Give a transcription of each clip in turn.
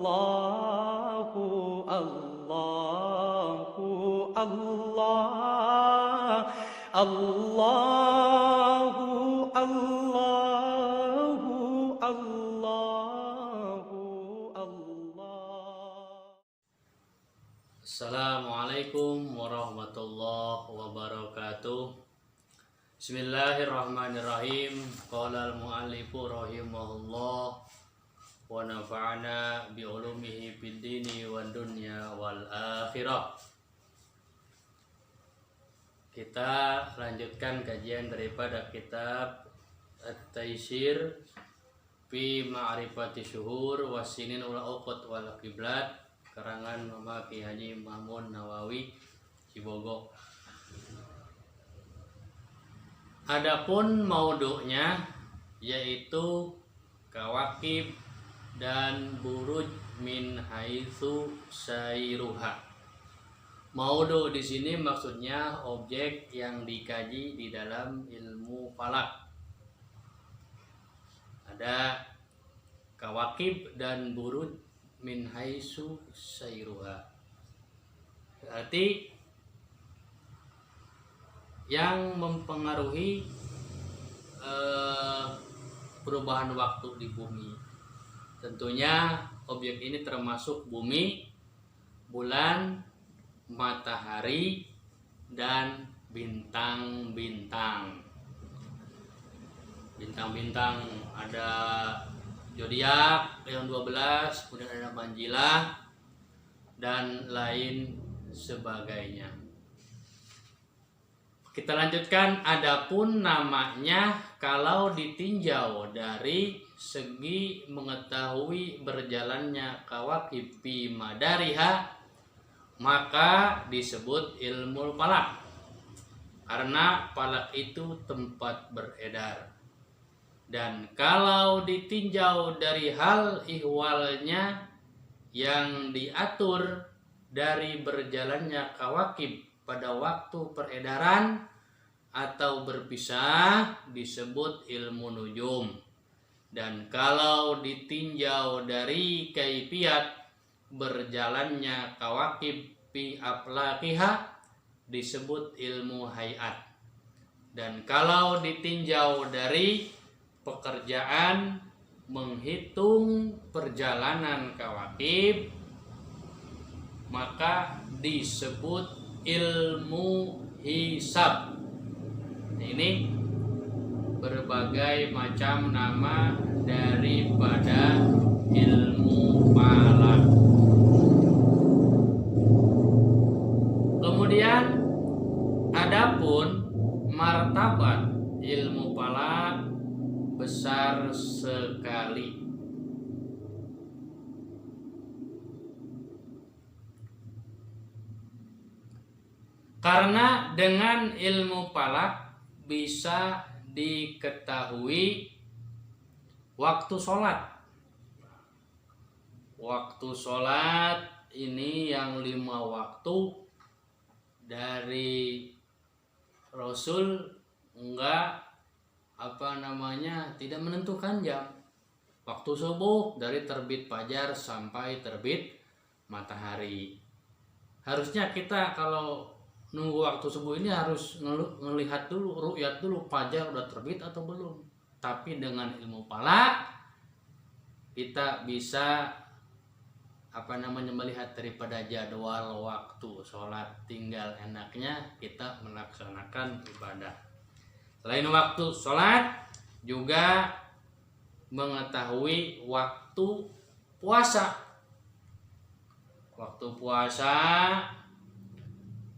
Allahu Allahu Allah Allahu Allahu Allahu Allah. Assalamualaikum warahmatullahi wabarakatuh. Bismillahirrahmanirrahim. Qala al-muallifu rahimahullah wa nafa'ana bi ulumihi fid dini wad dunya wal akhirah. Kita lanjutkan kajian daripada kitab At-Taisir fi Ma'rifati Syuhur wasinin wal Awqat wal Qiblat karangan Mama Ki Haji Mahmud Nawawi Cibogo. Adapun maudhu'nya yaitu kawakib dan buruj min haitsu sairuha. Maudhu di sini maksudnya objek yang dikaji di dalam ilmu falak. Ada kawakib dan buruj min haitsu sairuha. Berarti yang mempengaruhi perubahan waktu di bumi. Tentunya objek ini termasuk bumi, bulan, matahari, dan bintang-bintang. Bintang-bintang ada zodiak yang 12, kemudian ada Manjilah dan lain sebagainya. Kita lanjutkan, adapun namanya kalau ditinjau dari segi mengetahui berjalannya kawakib fi madariha maka disebut ilmu falak. Karena falak itu tempat beredar. Dan kalau ditinjau dari hal ihwalnya yang diatur dari berjalannya kawakib pada waktu peredaran atau berpisah disebut ilmu nujum. Dan kalau ditinjau dari kaifiat berjalannya kawakib fi aflaqiha disebut ilmu hayat. Dan kalau ditinjau dari pekerjaan menghitung perjalanan kawakib maka disebut ilmu hisab. Ini berbagai macam nama daripada ilmu falak. Kemudian adapun martabat ilmu falak besar sekali. Karena dengan ilmu falak bisa diketahui waktu sholat. Waktu sholat ini yang 5 waktu dari Rasul tidak menentukan jam. Waktu subuh dari terbit fajar sampai terbit matahari. Harusnya kita kalau nunggu waktu subuh ini harus ngelihat dulu, ru'yat dulu fajar udah terbit atau belum. Tapi dengan ilmu falak kita bisa melihat daripada jadwal waktu sholat, tinggal enaknya kita melaksanakan ibadah. Selain waktu sholat juga mengetahui waktu puasa. Waktu puasa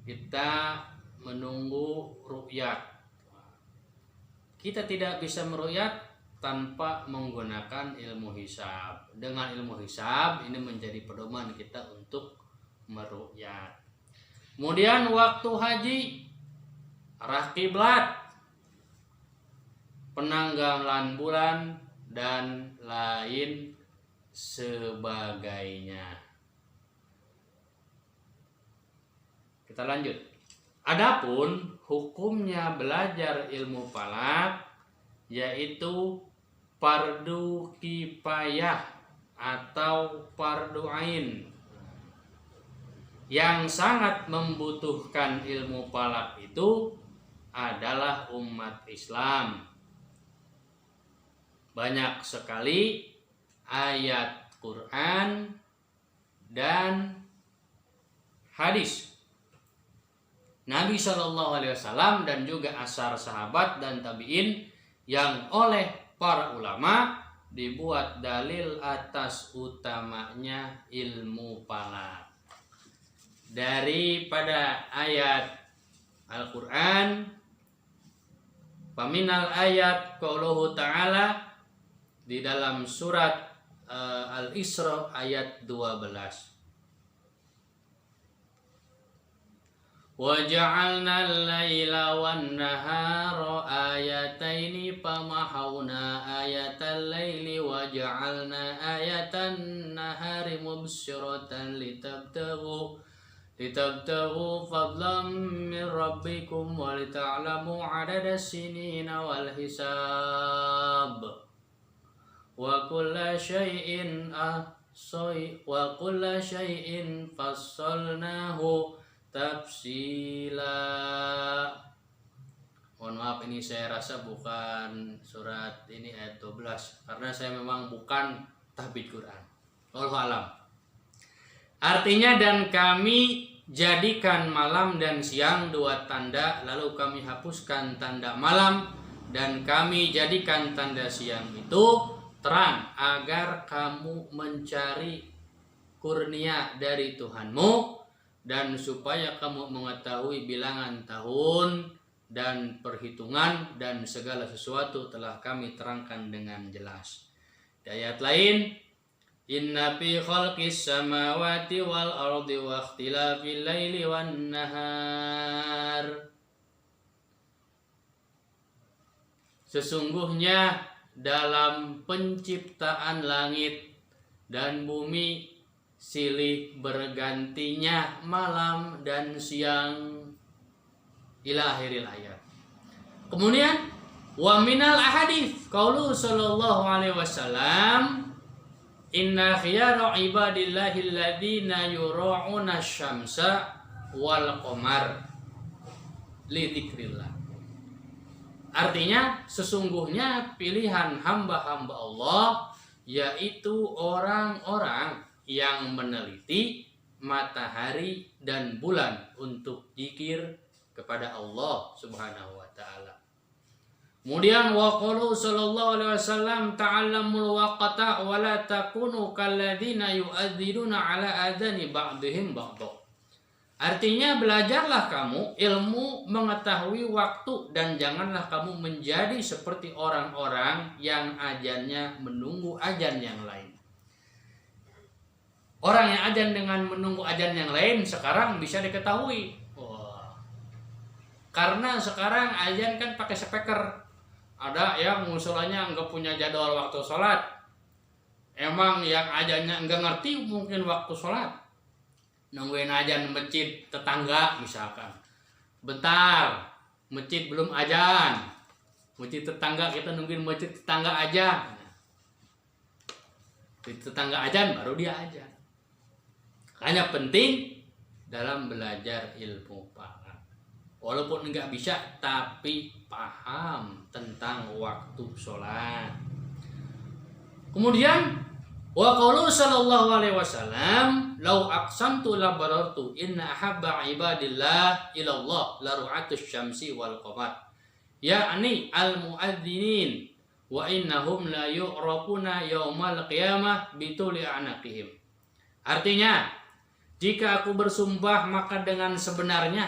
kita menunggu ru'yat. Kita tidak bisa meru'yat tanpa menggunakan ilmu hisab. Dengan ilmu hisab ini menjadi pedoman kita untuk meru'yat. Kemudian waktu haji, arah kiblat, penanggalan bulan dan lain sebagainya. Kita lanjut. Adapun hukumnya belajar ilmu falak yaitu fardu kifayah atau fardu ain. Yang sangat membutuhkan ilmu falak itu adalah umat Islam. Banyak sekali ayat Quran dan hadis Nabi Shallallahu Alaihi Wasallam dan juga asar sahabat dan tabiin yang oleh para ulama dibuat dalil atas utamanya ilmu falak. Daripada ayat Al-Quran, paminal ayat qauluhu ta'ala di dalam surat Al-Isra ayat 12. وَجَعَلْنَا اللَّيْلَ وَالنَّهَارَ آيَتَيْنِ فَمَحَوْنَا آيَةَ اللَّيْلِ وَجَعَلْنَا آيَةَ النَّهَارِ مُبْصِرَةً لِتَبْتَغُوا فَضْلًا مِّن رَّبِّكُمْ وَلِتَعْلَمُوا عَدَدَ السِّنِينَ وَالْحِسَابَ وَكُلَّ شَيْءٍ فَصَّلْنَاهُ tafsila. Mohon maaf, ini saya rasa bukan surat ini ayat 12 karena saya memang bukan tahfidz Quran. Wallahu alam. Artinya, dan kami jadikan malam dan siang dua tanda, lalu kami hapuskan tanda malam dan kami jadikan tanda siang itu terang agar kamu mencari kurnia dari Tuhanmu dan supaya kamu mengetahui bilangan tahun dan perhitungan dan segala sesuatu telah kami terangkan dengan jelas. Di ayat lain, inna fi khalqis samawati wal ardi wa ikhtilafil laili wan nahar. Sesungguhnya dalam penciptaan langit dan bumi silih bergantinya malam dan siang ila akhiril ayat. Kemudian wa minal ahadits qaulu sallallahu alaihi wasallam inna khiyara ibadillahi alladziina yura'una asy-syamsa wal qamar li dzikrillah. Artinya sesungguhnya pilihan hamba-hamba Allah yaitu orang-orang yang meneliti matahari dan bulan untuk zikir kepada Allah Subhanahu wa taala. Kemudian wa qalu sallallahu alaihi wasallam ta'allamul waqta wa la takunu kalladzina yu'adziruna ala adani ba'dihim ba'd. Artinya belajarlah kamu ilmu mengetahui waktu dan janganlah kamu menjadi seperti orang-orang yang azannya menunggu azan yang lain. Orang yang azan dengan menunggu azan yang lain sekarang bisa diketahui. Karena sekarang azan kan pakai speaker. Ada yang musolanya enggak punya jadwal waktu sholat. Emang yang azannya enggak ngerti mungkin waktu sholat. Nungguin azan masjid tetangga misalkan. Bentar, masjid belum azan. Masjid tetangga kita nungguin masjid tetangga aja. Di tetangga azan baru dia azan. Hanya penting dalam belajar ilmu falak. Walaupun enggak bisa tapi paham tentang waktu sholat. Kemudian wa qaulu sallallahu alaihi wasallam law aqsamtu la barartu inna ahabba ibadillah ila Allah la ru'atus syamsi wal qamar. Yakni al muadzinin wa innahum la yu'rafuna yaumal qiyamah bituli anaqihim. Artinya, jika aku bersumpah maka dengan sebenarnya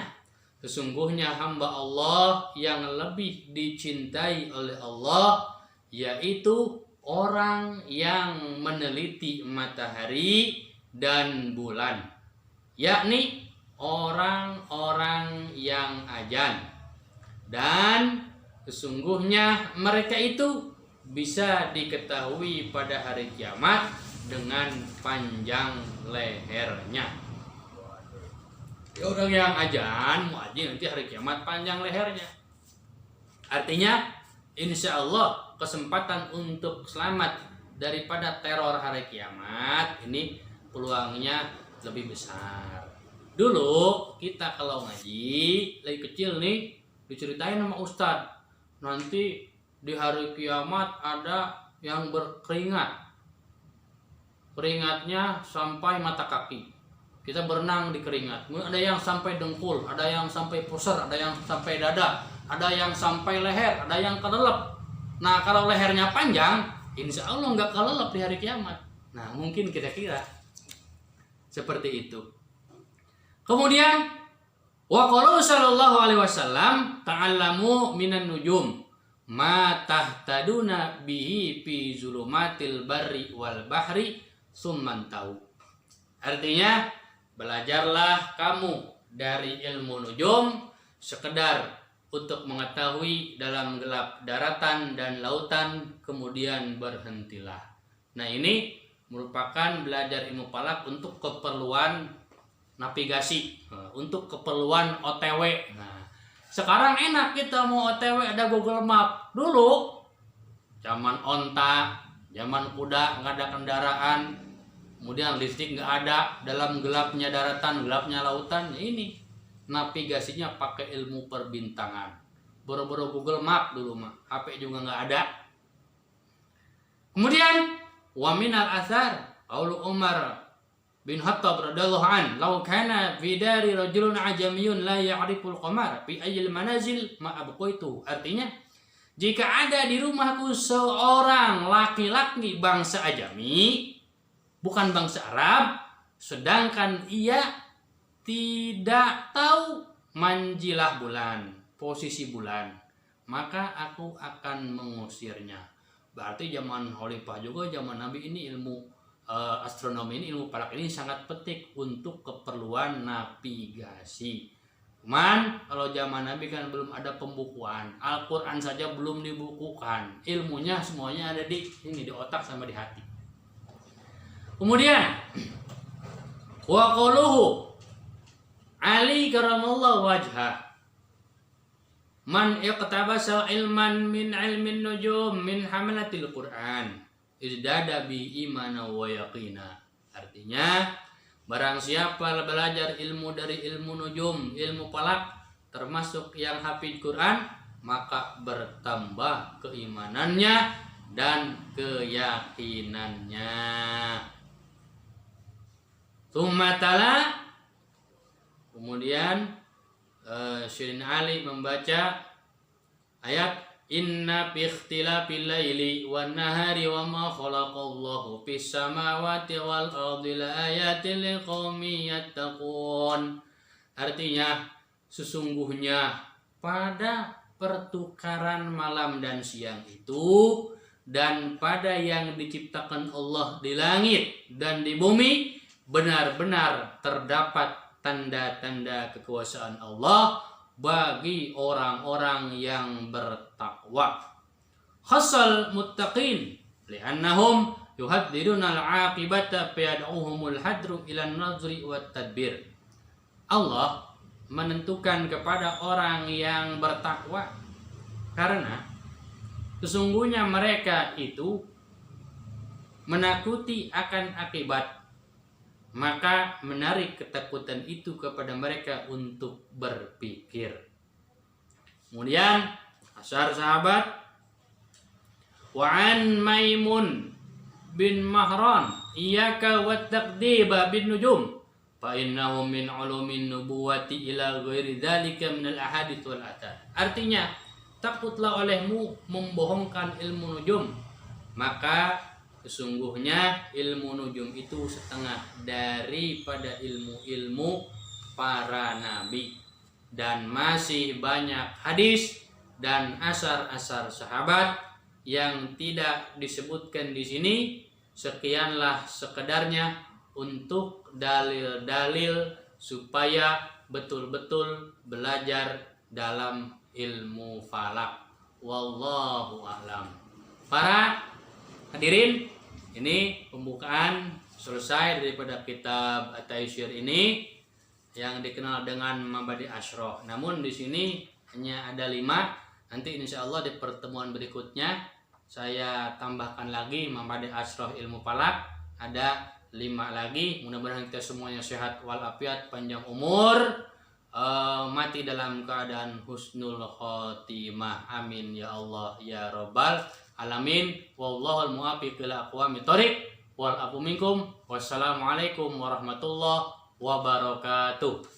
sesungguhnya hamba Allah yang lebih dicintai oleh Allah yaitu orang yang meneliti matahari dan bulan, yakni orang-orang yang azan, dan sesungguhnya mereka itu bisa diketahui pada hari kiamat dengan panjang lehernya. Orang yang azan, muadzin nanti hari kiamat panjang lehernya. Artinya insya Allah kesempatan untuk selamat daripada teror hari kiamat, ini peluangnya lebih besar. Dulu kita kalau ngaji lagi kecil nih, diceritain sama ustadz, nanti di hari kiamat ada yang berkeringat, keringatnya sampai mata kaki, kita berenang di keringat. Ada yang sampai dengkul, ada yang sampai pusar, ada yang sampai dada, ada yang sampai leher, ada yang kelelep. Nah kalau lehernya panjang, insya Allah nggak kelelep di hari kiamat. Nah mungkin kira-kira seperti itu. Kemudian wa qalu sallallahu alaihi wasallam ta'allamu minan nujum ma tahtaduna bihi fi zulumatil barri wal bahri summan tahu. Artinya belajarlah kamu dari ilmu nujum sekedar untuk mengetahui dalam gelap daratan dan lautan, kemudian berhentilah. Nah ini merupakan belajar ilmu falak untuk keperluan navigasi, untuk keperluan OTW. Nah, sekarang enak kita mau OTW ada Google Map. Dulu zaman onta, zaman kuda, nggak ada kendaraan, kemudian listrik nggak ada, dalam gelapnya daratan, gelapnya lautan. Ini navigasinya pakai ilmu perbintangan. Boro-boro Google Map dulu mah, HP juga nggak ada. Kemudian wa minal athar qaulu Umar bin Khattab radhiyallahu an law kana fi dari rajulun ajamiyun la ya'riful qamar fi ayyil manazil ma abqaitu. Artinya jika ada di rumahku seorang laki-laki bangsa Ajami, bukan bangsa Arab, sedangkan ia tidak tahu manjilah bulan, posisi bulan, maka aku akan mengusirnya. Berarti zaman Khalifah juga, zaman Nabi ini ilmu astronomi ini, ilmu falak ini sangat penting untuk keperluan navigasi. Cuman kalau zaman Nabi kan belum ada pembukuan, Al-Quran saja belum dibukukan, ilmunya semuanya ada di ini, di otak sama di hati. Kemudian wa qauluhu Ali karamallahu wajhah man iqtabasa ilman min ilmin nujum min hamalatil Quran izdada bi imana wa yaqina. Artinya barang siapa belajar ilmu dari ilmu nujum, ilmu falak, termasuk yang hafid Quran, maka bertambah keimanannya dan keyakinannya. Tsummatala, kemudian Sayyidina Ali membaca ayat inna fi ikhtilafil laili wan nahari wa ma khalaqallahu fis samawati wal ardi laayatin liqaumin yattaqun. Artinya sesungguhnya pada pertukaran malam dan siang itu dan pada yang diciptakan Allah di langit dan di bumi benar-benar terdapat tanda-tanda kekuasaan Allah bagi orang-orang yang bertakwa. Khasal muttaqin li'annahum yuhadziruna al-aqibata fayad'uhumul hadru ila an-nazri wat tadbir. Allah menentukan kepada orang yang bertakwa karena sesungguhnya mereka itu menakuti akan akibat, maka menarik ketakutan itu kepada mereka untuk berpikir. Kemudian asar sahabat wa an Maimun bin Mahran iyyaka wat taqdiba bin nujum fa innahu min ulumin nubuwati ila ghairi dzalika min al ahadits wal athar. Artinya takutlah olehmu membohongkan ilmu nujum, maka sesungguhnya ilmu nujum itu setengah daripada ilmu-ilmu para nabi, dan masih banyak hadis dan asar-asar sahabat yang tidak disebutkan di sini. Sekianlah sekedarnya untuk dalil-dalil supaya betul-betul belajar dalam ilmu falak. Wallahu a'lam. Para hadirin, ini pembukaan selesai daripada kitab At-Taisir ini yang dikenal dengan Mabadi Asyroh. Namun di sini hanya ada 5. Nanti insya Allah di pertemuan berikutnya saya tambahkan lagi Mamade Asroh Ilmu Falak, ada 5 lagi. Mudah-mudahan kita semuanya sehat walafiat, panjang umur, mati dalam keadaan husnul khotimah. Amin ya Allah ya Rabbal alamin. Wallahul muwaffiq ila aqwamit thoriq wal afu minkum. Wassalamualaikum warahmatullahi wabarakatuh.